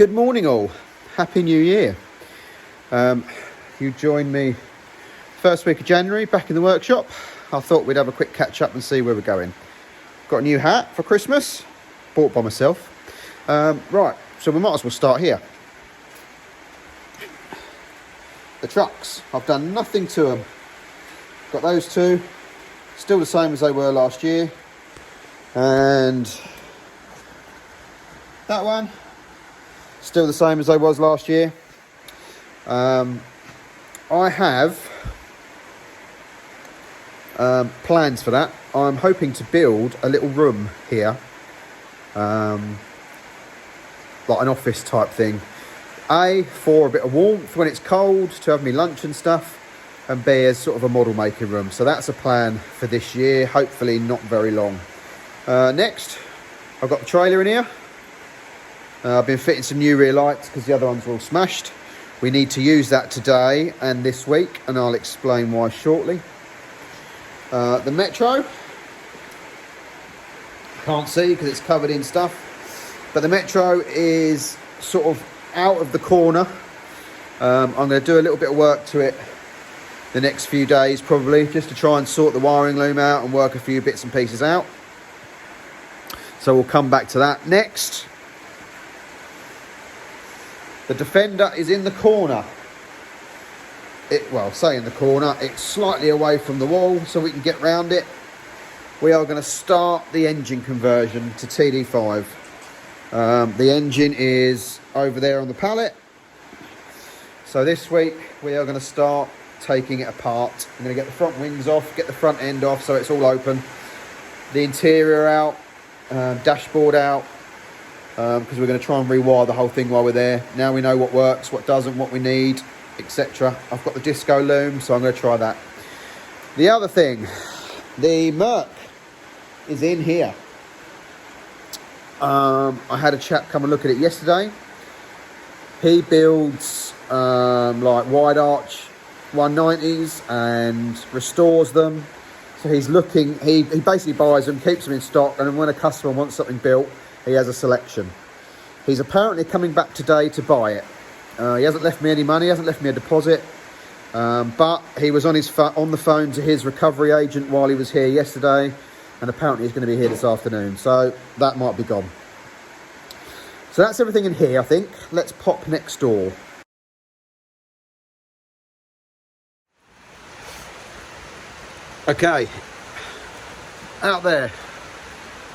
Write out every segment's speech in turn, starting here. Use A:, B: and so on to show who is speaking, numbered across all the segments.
A: Good morning all, Happy New Year. You joined me first week of January back in the workshop. I thought we'd have a quick catch up and see where we're going. Got a new hat for Christmas, bought by myself. Right, so we might as well start here. The trucks, I've done nothing to them. Got those two, still the same as they were last year. And that one, still the same as they was last year. I have plans for that. I'm hoping to build a little room here, like an office type thing. A, for a bit of warmth when it's cold, to have me lunch and stuff, and B, as sort of a model making room. So that's a plan for this year, hopefully not very long. Next, I've got the trailer in here. I've been fitting some new rear lights because the other ones were all smashed. We need to use that today and this week, and I'll explain why shortly. The Metro, can't see because it's covered in stuff, but the Metro is sort of out of the corner. I'm going to do a little bit of work to it the next few days probably, just to try and sort the wiring loom out and work a few bits and pieces out. So we'll come back to that next. The Defender is in the corner. Say in the corner, it's slightly away from the wall so we can get round it. We are going to start the engine conversion to TD5. The engine is over there on the pallet. So this week we are going to start taking it apart. I'm going to get the front wings off, get the front end off so it's all open. The interior out, dashboard out. Because we're going to try and rewire the whole thing while we're there. Now we know what works, what doesn't, what we need, etc. I've got the disco loom, so I'm going to try that. The other thing, the Merc is in here. I had a chap come and look at it yesterday. He builds like wide arch 190s and restores them. So he's looking, he basically buys them, keeps them in stock, and then when a customer wants something built, he has a selection. He's apparently coming back today to buy it. He hasn't left me any money, he hasn't left me a deposit, but he was on the phone to his recovery agent while he was here yesterday, and apparently he's going to be here this afternoon, so that might be gone. So that's everything in here, I think. Let's pop next door. Okay, out there.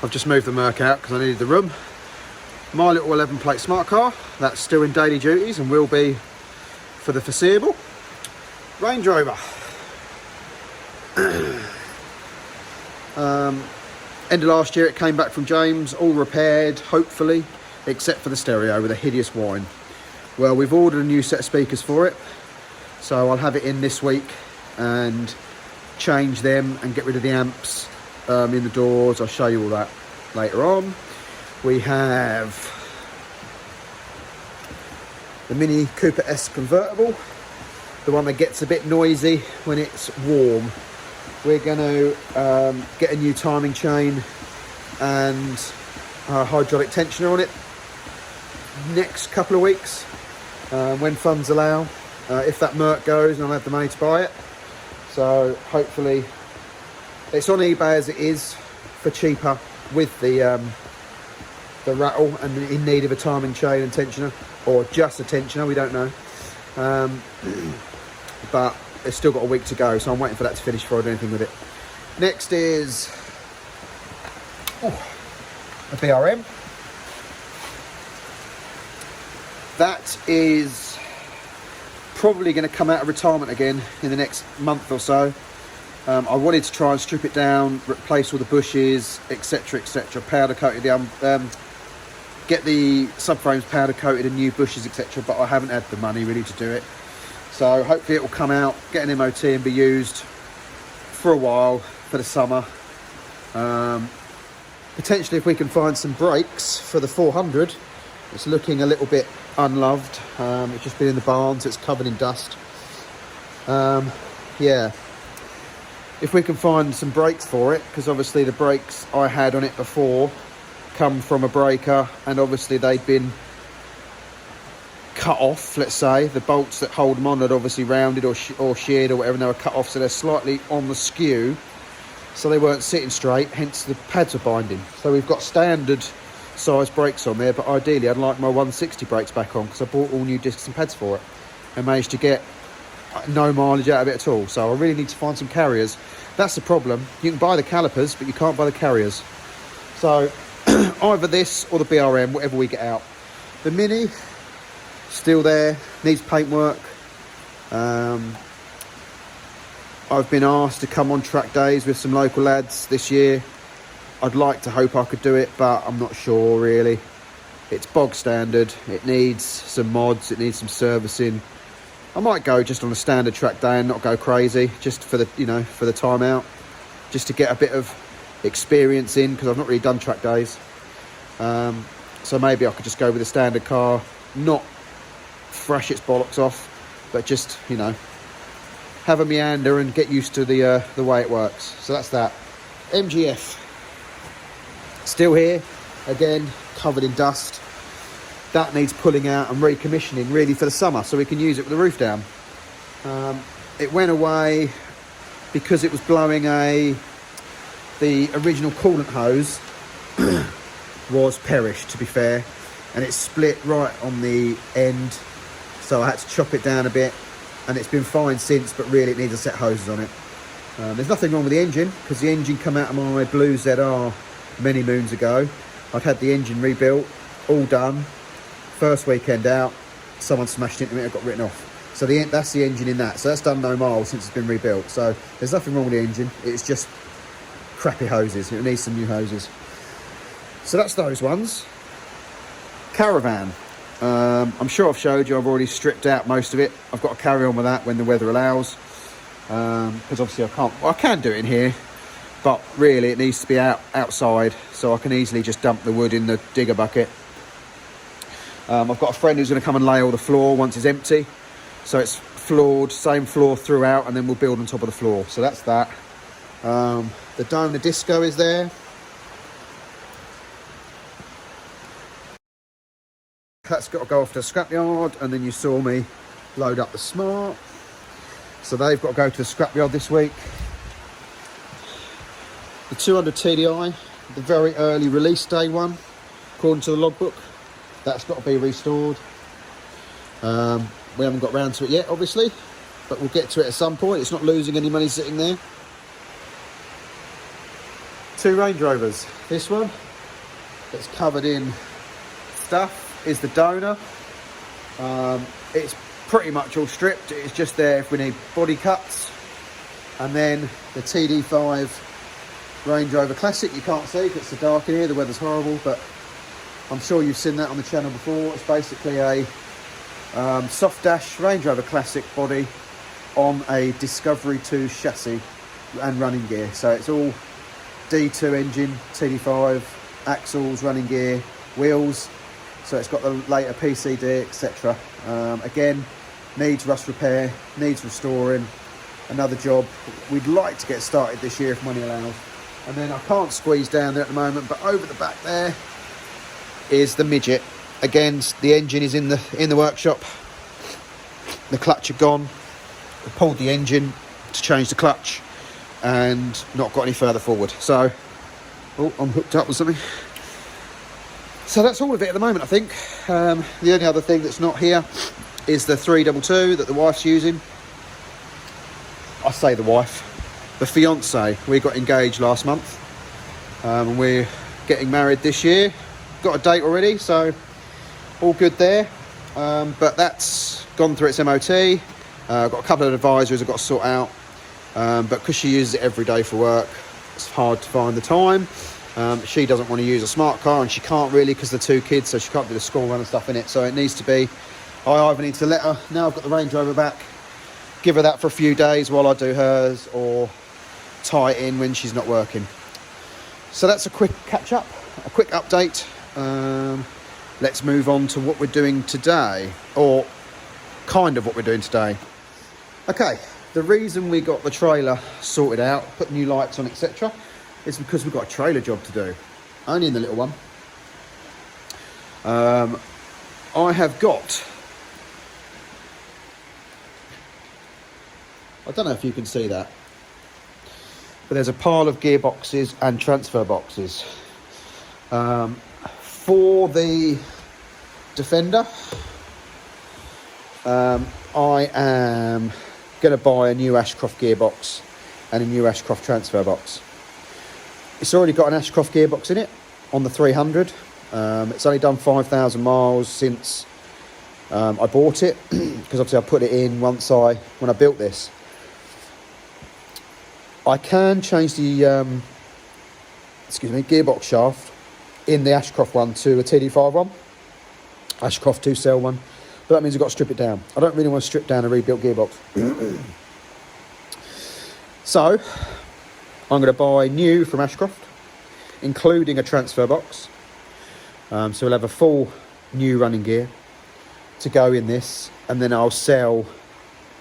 A: I've just moved the Merc out because I needed the room. My little 11 plate smart car, that's still in daily duties and will be for the foreseeable. Range Rover. End of last year it came back from James, all repaired, hopefully, except for the stereo with a hideous whine. Well, we've ordered a new set of speakers for it, so I'll have it in this week and change them and get rid of the amps in the doors. I'll show you all that later on. We have the Mini Cooper S convertible, the one that gets a bit noisy when it's warm. We're going to get a new timing chain and a hydraulic tensioner on it next couple of weeks when funds allow. If that Merc goes, I'll have the money to buy it. So hopefully, it's on eBay as it is for cheaper with the rattle and in need of a timing chain and tensioner, or just a tensioner, we don't know. But it's still got a week to go, so I'm waiting for that to finish before I do anything with it. Next is a BRM. That is probably going to come out of retirement again in the next month or so. I wanted to try and strip it down, replace all the bushes, etc, etc, powder coated get the subframes powder coated and new bushes, etc, but I haven't had the money really to do it. So hopefully it will come out, get an MOT and be used for a while for the summer. Potentially if we can find some brakes for the 400. It's looking a little bit unloved. It's just been in the barn, so it's covered in dust. Yeah, if we can find some brakes for it, because obviously the brakes I had on it before come from a breaker, and obviously they'd been cut off, let's say. The bolts that hold them on had obviously rounded or sheared or whatever, and they were cut off, so they're slightly on the skew. So they weren't sitting straight, hence the pads are binding. So we've got standard size brakes on there, but ideally I'd like my 160 brakes back on, because I bought all new discs and pads for it and managed to get no mileage out of it at all. So I really need to find some carriers. That's the problem. You can buy the calipers, but you can't buy the carriers. So either this or the BRM, whatever we get out. The Mini, still there, needs paintwork. I've been asked to come on track days with some local lads this year. I'd like to hope I could do it, but I'm not sure really. It's bog standard, it needs some mods, it needs some servicing. I might go just on a standard track day and not go crazy, just for the, you know, for the time out, just to get a bit of experience in, because I've not really done track days. So maybe I could just go with a standard car, not thrash its bollocks off, but just, you know, have a meander and get used to the way it works. So that's that. MGF, still here, again, covered in dust. That needs pulling out and recommissioning really for the summer, so we can use it with the roof down. It went away because it was blowing the original coolant hose was perished, to be fair, and it split right on the end, so I had to chop it down a bit, and it's been fine since, but really it needs a set hoses on it. There's nothing wrong with the engine, because the engine came out of my Blue ZR many moons ago. I'd had the engine rebuilt, all done. First weekend out, someone smashed into it and got written off. So that's the engine in that. So that's done no miles since it's been rebuilt. So there's nothing wrong with the engine. It's just crappy hoses. It needs some new hoses. So that's those ones. Caravan. I'm sure I've showed you, I've already stripped out most of it. I've got to carry on with that when the weather allows. Because obviously I can do it in here, but really it needs to be outside, so I can easily just dump the wood in the digger bucket. I've got a friend who's going to come and lay all the floor once it's empty, so it's floored, same floor throughout, and then we'll build on top of the floor. So that's that. The Dona Disco is there. That's got to go off to the scrapyard, and then you saw me load up the Smart. So they've got to go to the scrapyard this week. The 200 TDI, the very early release day one, according to the logbook, that's got to be restored. We haven't got round to it yet, obviously, but we'll get to it at some point. It's not losing any money sitting there. 2 Range Rovers. This one, that's covered in stuff, is the Dona. It's pretty much all stripped. It's just there if we need body cuts. And then the TD5 Range Rover Classic, you can't see because it's so dark in here, the weather's horrible, but I'm sure you've seen that on the channel before. It's basically a soft dash Range Rover Classic body on a Discovery 2 chassis and running gear. So it's all D2 engine, TD5, axles, running gear, wheels. So it's got the later PCD, etc. Again, needs rust repair, needs restoring, another job. We'd like to get started this year if money allows. And then I can't squeeze down there at the moment, but over the back there is the Midget. Again, the engine is in the workshop. The clutch had gone. I pulled the engine to change the clutch and not got any further forward. So, oh, I'm hooked up with something. So that's all of it at the moment, I think. The only other thing that's not here is the 322 that the wife's using. I say the wife, the fiance. We got engaged last month, and we're getting married this year. Got a date already, so all good there. But that's gone through its MOT. Got a couple of advisories I've got to sort out. But because she uses it every day for work, it's hard to find the time. She doesn't want to use a smart car, and she can't really because the 2 kids, so she can't do the school run and stuff in it. So it needs to be, I either need to let her, now I've got the Range Rover back, give her that for a few days while I do hers, or tie it in when she's not working. So that's a quick catch up, a quick update. Let's move on to what we're doing today, or kind of what we're doing today. Okay, the reason we got the trailer sorted out, put new lights on, etc., is because we've got a trailer job to do, only in the little one. I have got I don't know if you can see that, but there's a pile of gearboxes and transfer boxes. For the Defender, I am going to buy a new Ashcroft gearbox and a new Ashcroft transfer box. It's already got an Ashcroft gearbox in it on the 300. It's only done 5,000 miles since I bought it, because obviously I put it in when I built this. I can change the gearbox shaft in the Ashcroft one to a TD5 one, Ashcroft 2-cell one, but that means I've got to strip it down. I don't really want to strip down a rebuilt gearbox. So I'm going to buy new from Ashcroft, including a transfer box. So we'll have a full new running gear to go in this, and then I'll sell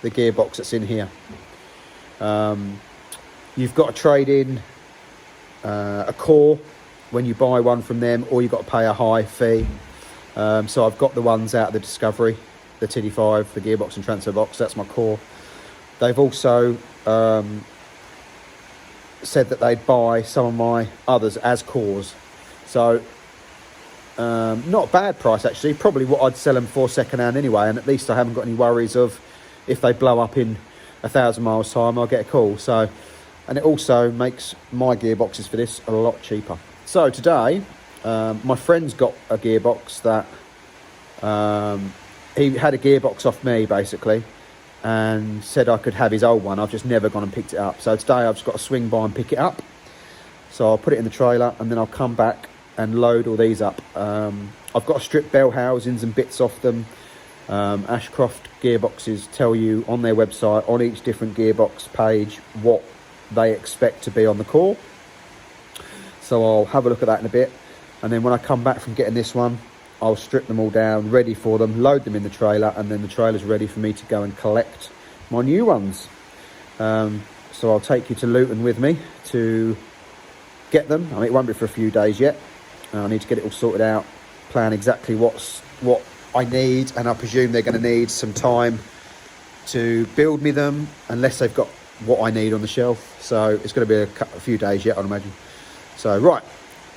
A: the gearbox that's in here. You've got to trade in a core when you buy one from them, or you've got to pay a high fee. So I've got the ones out of the Discovery, the TD5, the gearbox and transfer box. That's my core. They've also said that they'd buy some of my others as cores. So not a bad price, actually. Probably what I'd sell them for second hand anyway, and at least I haven't got any worries of if they blow up in 1,000 miles time, I'll get a call. So, and it also makes my gearboxes for this a lot cheaper. So today, my friend's got a gearbox that he had a gearbox off me basically, and said I could have his old one. I've just never gone and picked it up. So today I've just got to swing by and pick it up. So I'll put it in the trailer, and then I'll come back and load all these up. I've got to strip bell housings and bits off them. Ashcroft gearboxes tell you on their website, on each different gearbox page, what they expect to be on the core. So I'll have a look at that in a bit, and then when I come back from getting this one, I'll strip them all down, ready for them, load them in the trailer, and then the trailer's ready for me to go and collect my new ones. So I'll take you to Luton with me to get them. I mean, it won't be for a few days yet. I need to get it all sorted out, plan exactly what I need, and I presume they're going to need some time to build me them, unless they've got what I need on the shelf. So it's going to be a few days yet, I'd imagine. So right,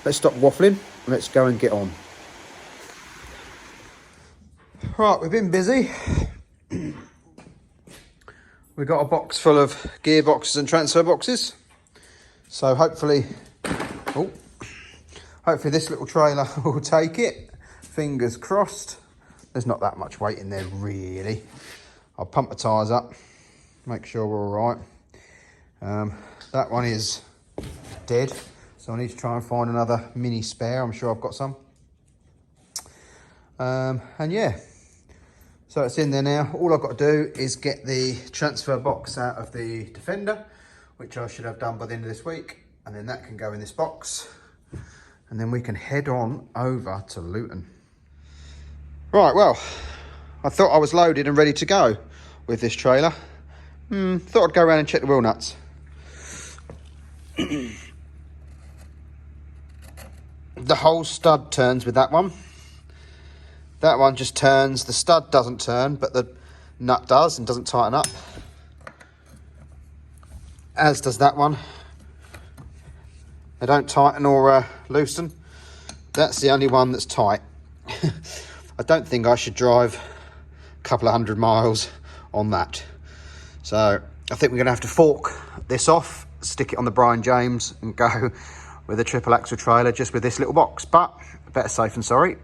A: let's stop waffling and let's go and get on. Right, we've been busy. We've got a box full of gearboxes and transfer boxes. So hopefully this little trailer will take it. Fingers crossed. There's not that much weight in there really. I'll pump the tyres up, make sure we're all right. That one is dead, so I need to try and find another mini spare. I'm sure I've got some. And yeah, so it's in there now. All I've got to do is get the transfer box out of the Defender, which I should have done by the end of this week, and then that can go in this box, and then we can head on over to Luton. Right, well, I thought I was loaded and ready to go with this trailer. Thought I'd go around and check the wheel nuts. The whole stud turns with that one. That one just turns. The stud doesn't turn, but the nut does and doesn't tighten up. As does that one. They don't tighten or loosen. That's the only one that's tight. I don't think I should drive a couple of 100 miles on that. So I think we're going to have to fork this off, stick it on the Brian James and go with a triple axle trailer just with this little box. But better safe than sorry.